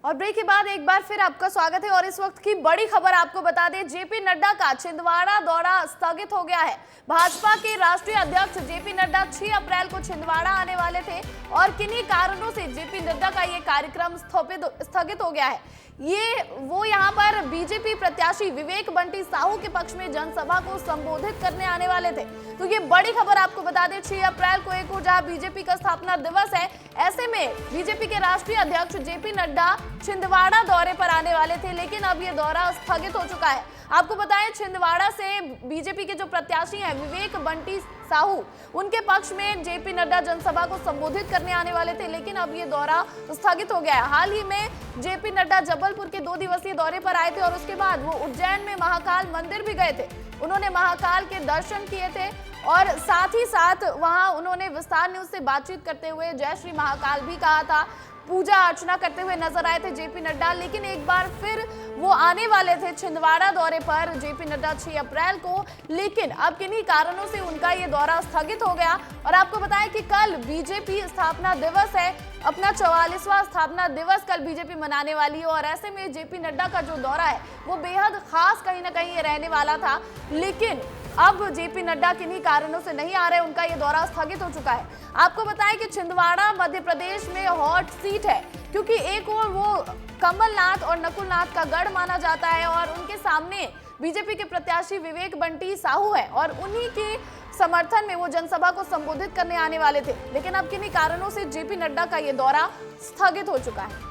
और ब्रेक के बाद एक बार फिर आपका स्वागत है और इस वक्त की बड़ी खबर आपको बता दें, जेपी नड्डा का छिंदवाड़ा दौरा स्थगित हो गया है। भाजपा के राष्ट्रीय अध्यक्ष जेपी नड्डा 6 अप्रैल को छिंदवाड़ा आने वाले थे और किन्हीं कारणों से जेपी नड्डा का ये कार्यक्रम स्थगित हो गया है। वो यहाँ पर बीजेपी प्रत्याशी विवेक बंटी साहू के पक्ष में जनसभा को संबोधित करने आने वाले थे। तो ये बड़ी खबर आपको बता दें, 6 अप्रैल को एक जहां बीजेपी का स्थापना दिवस है, ऐसे में बीजेपी के राष्ट्रीय अध्यक्ष जेपी नड्डा छिंदवाड़ा दौरे पर आने वाले थे, लेकिन अब ये दौरा स्थगित हो चुका है। आपको बताएं, छिंदवाड़ा से बीजेपी के जो प्रत्याशी हैं विवेक बंटी साहू, उनके पक्ष में जेपी नड्डा जनसभा को संबोधित करने आने वाले थे, लेकिन अब ये दौरा स्थगित हो गया है। हाल ही में जेपी नड्डा जबलपुर के 2 दिवसीय दौरे पर आए थे और उसके बाद वो उज्जैन में महाकाल मंदिर भी गए थे। उन्होंने महाकाल के दर्शन किए थे और साथ ही साथ वहां उन्होंने विस्तार न्यूज से बातचीत करते हुए जय श्री महाकाल भी कहा था, पूजा अर्चना करते हुए नजर आए थे जेपी नड्डा। लेकिन एक बार फिर वो आने वाले थे छिंदवाड़ा दौरे पर जेपी नड्डा 6 अप्रैल को, लेकिन अब किन्हीं कारणों से उनका ये दौरा स्थगित हो गया। और आपको बताएं कि कल बीजेपी स्थापना दिवस है, अपना 44वां स्थापना दिवस कल बीजेपी मनाने वाली है और ऐसे में जेपी नड्डा का जो दौरा है वो बेहद खास कहीं ना कहीं ये रहने वाला था, लेकिन अब जेपी नड्डा किन्हीं कारणों से नहीं आ रहे, उनका ये दौरा स्थगित हो चुका है। आपको बताएं कि छिंदवाड़ा मध्य प्रदेश में हॉट सीट है, क्योंकि एक और वो कमलनाथ और नकुलनाथ का गढ़ माना जाता है और उनके सामने बीजेपी के प्रत्याशी विवेक बंटी साहू है और उन्हीं के समर्थन में वो जनसभा को संबोधित करने आने वाले थे, लेकिन अब किन्हीं कारणों से जेपी नड्डा का ये दौरा स्थगित हो चुका है।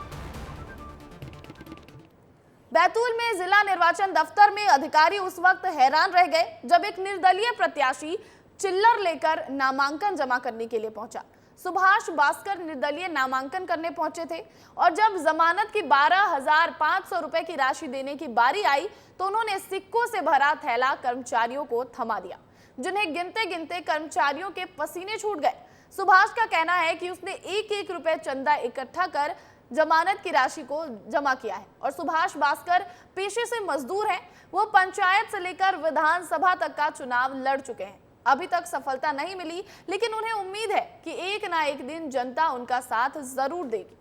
बैतूल में जिला निर्वाचन दफ्तर में अधिकारी उस वक्त हैरान रह गए जब एक निर्दलीय प्रत्याशी चिल्लर लेकर नामांकन जमा करने के लिए पहुंचा। सुभाष भास्कर निर्दलीय नामांकन करने पहुंचे थे और जब जमानत की 12,500 रुपए की राशि देने की बारी आई तो उन्होंने सिक्कों से भरा थैला कर्मचारियों को थमा दिया, जिन्हें गिनते गिनते कर्मचारियों के पसीने छूट गए। सुभाष का कहना है कि उसने 1-1 रुपए चंदा इकट्ठा कर जमानत की राशि को जमा किया है और सुभाष भास्कर पेशे से मजदूर हैं। वो पंचायत से लेकर विधानसभा तक का चुनाव लड़ चुके हैं। अभी तक सफलता नहीं मिली, लेकिन उन्हें उम्मीद है कि एक ना एक दिन जनता उनका साथ जरूर देगी।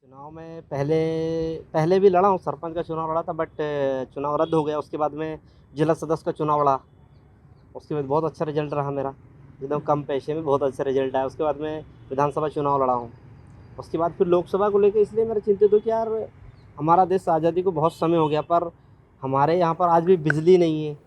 चुनाव में पहले भी लड़ा हूँ, सरपंच का चुनाव लड़ा था, बट चुनाव रद्द हो गया। उसके बाद में जिला सदस्य का चुनाव लड़ा, उसके बाद बहुत अच्छा रिजल्ट रहा मेरा, एकदम कम पैसे में बहुत अच्छा रिजल्ट आया। उसके बाद में विधानसभा चुनाव लड़ा हूँ, उसके बाद फिर लोकसभा को लेकर इसलिए मेरा चिंतित हूँ कि यार हमारा देश आज़ादी को बहुत समय हो गया, पर हमारे यहाँ पर आज भी बिजली नहीं है,